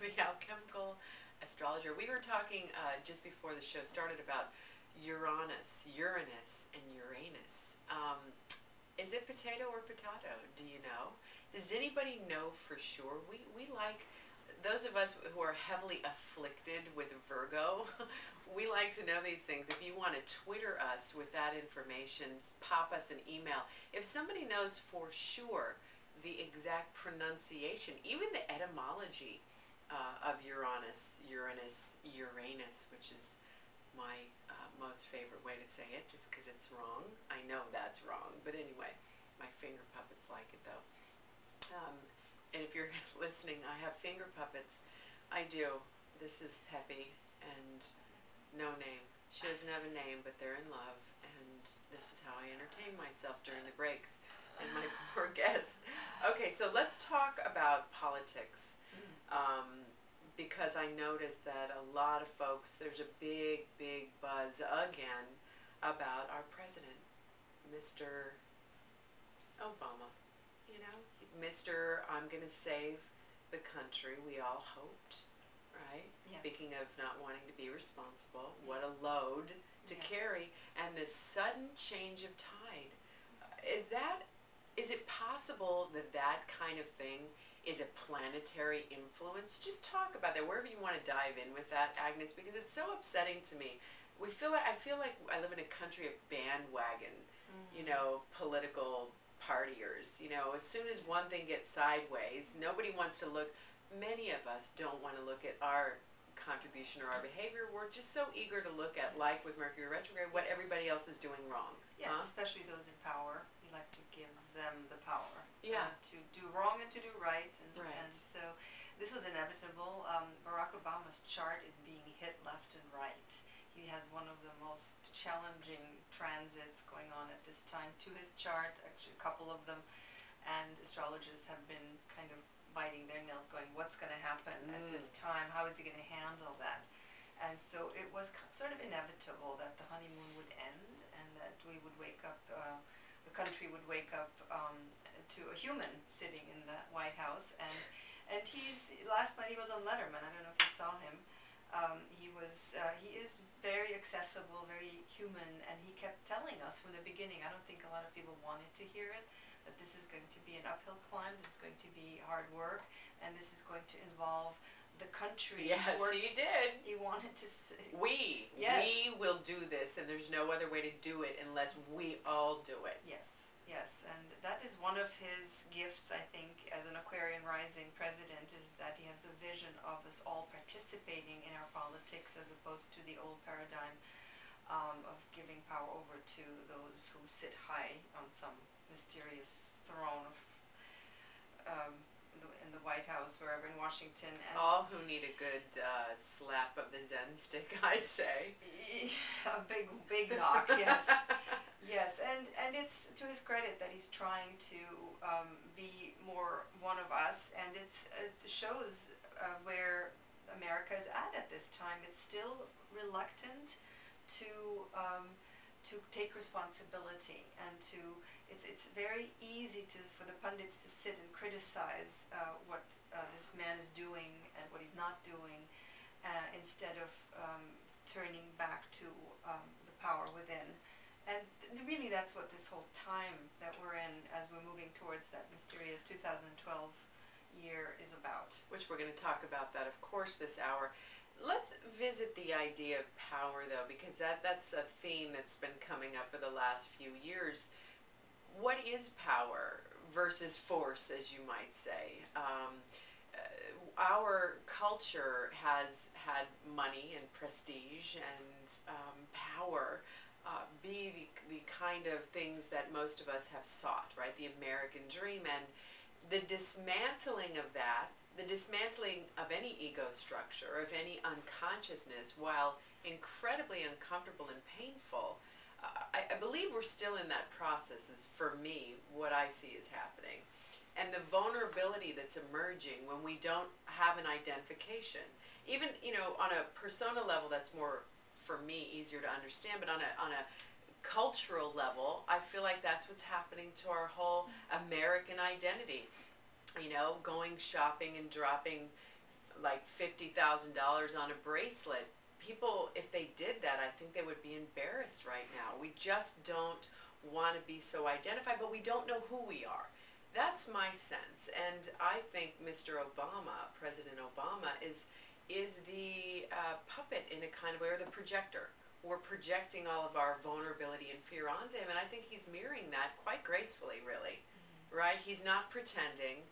the Alchemical Astrologer. We were talking just before the show started about Uranus, and Uranus. Is it potato or potato? Do you know? Does anybody know for sure? We like, those of us who are heavily afflicted with Virgo, we like to know these things. If you want to Twitter us with that information, pop us an email. If somebody knows for sure the exact pronunciation, even the etymology of Uranus, which is my most favorite way to say it, just because it's wrong. I know that's wrong, but anyway, my finger puppets like it though. And if you're listening, I have finger puppets. I do. This is Peppy, and no name. She doesn't have a name, but they're in love, and this is how I entertain myself during the breaks and my poor guests. Okay, so let's talk about politics, because I noticed that a lot of folks, there's a big buzz again about our president, Mr. Obama. You know, Mr. I'm going to save the country, we all hoped, right? Yes. Speaking of not wanting to be responsible, what a load to carry, and this sudden change of tide. Is it possible that that kind of thing is a planetary influence? Just talk about that, wherever you want to dive in with that, Agnes, because it's so upsetting to me. I feel like I live in a country of bandwagon, you know, political partiers. You know, as soon as one thing gets sideways, nobody wants to look. Many of us don't want to look at our contribution or our behavior. We're just so eager to look at, like with Mercury retrograde, what everybody else is doing wrong. Yes, especially those in power. We like to give them the power. Yeah. To do wrong and to do right. And so this was inevitable. Barack Obama's chart is being hit left and right. He has one of the most challenging transits going on at this time to his chart, actually a couple of them, and astrologers have been kind of biting their nails going, what's going to happen at this time? How is he going to handle that? And so it was sort of inevitable that the honeymoon would end and that we would wake up, the country would wake up to a human sitting in the White House. And last night he was on Letterman. I don't know if you saw him. He is very accessible, very human, and he kept telling us from the beginning, I don't think a lot of people wanted to hear it, that this is going to be an uphill climb, this is going to be hard work, and this is going to involve the country. Yes, he did. He wanted to say, we will do this, and there's no other way to do it unless we all do it. Yes, and that is one of his gifts, I think, as an Aquarian rising president, is that he has the vision of us all participating in our politics as opposed to the old paradigm of giving power over to those who sit high on some mysterious throne of in the White House, wherever in Washington. And all who need a good slap of the Zen stick, I'd say. A big knock, yes. Yes, and it's to his credit that he's trying to be more one of us, and it shows where America is at this time. It's still reluctant to take responsibility, and it's very easy for the pundits to sit and criticize what this man is doing and what he's not doing, instead of turning back to the power within. And really that's what this whole time that we're in as we're moving towards that mysterious 2012 year is about. Which we're going to talk about that, of course, this hour. Let's visit the idea of power, though, because that's a theme that's been coming up for the last few years. What is power versus force, as you might say? Our culture has had money and prestige and power be the kind of things that most of us have sought, right? The American dream, and the dismantling of that, the dismantling of any ego structure, of any unconsciousness, while incredibly uncomfortable and painful, I believe we're still in that process, is for me what I see is happening. And the vulnerability that's emerging when we don't have an identification, even, you know, on a persona level that's more, for me, easier to understand, but on a cultural level, I feel like that's what's happening to our whole American identity. You know, going shopping and dropping like $50,000 on a bracelet. People, if they did that, I think they would be embarrassed right now. We just don't want to be so identified, but we don't know who we are. That's my sense. And I think Mr. Obama, President Obama, is the puppet in a kind of way, or the projector. We're projecting all of our vulnerability and fear onto him, and I think he's mirroring that quite gracefully, really. Right? He's not pretending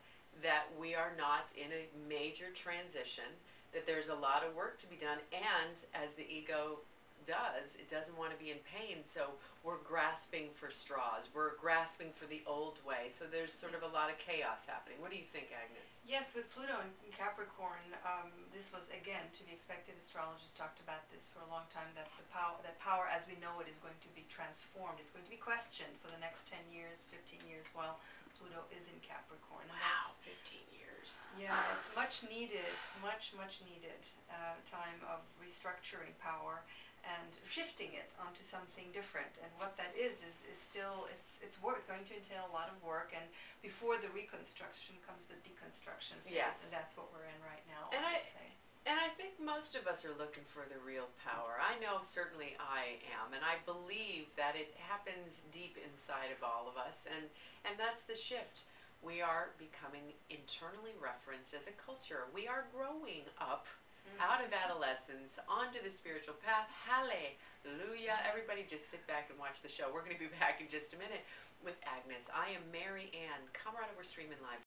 that we are not in a major transition, that there's a lot of work to be done, and as the ego does, it doesn't want to be in pain, so we're grasping for straws, we're grasping for the old way, so there's sort of a lot of chaos happening. What do you think, Agnes? Yes, with Pluto in Capricorn, this was again to be expected. Astrologers talked about this for a long time, that that power as we know it is going to be transformed. It's going to be questioned for the next 10 years, 15 years, while Pluto is in Capricorn. And wow, 15 years. Yeah, it's much needed time of restructuring power and shifting it onto something different. And what that is still, it's work, going to entail a lot of work, and before the reconstruction comes the deconstruction phase. Yes. And that's what we're in right now, And I would say. And I think most of us are looking for the real power. I know certainly I am, and I believe that it happens deep inside of all of us, and that's the shift. We are becoming internally referenced as a culture. We are growing up out of adolescence onto the spiritual path. Hallelujah. Everybody just sit back and watch the show. We're going to be back in just a minute with Agnes. I am Maryanne. Comaroto, we're streaming live.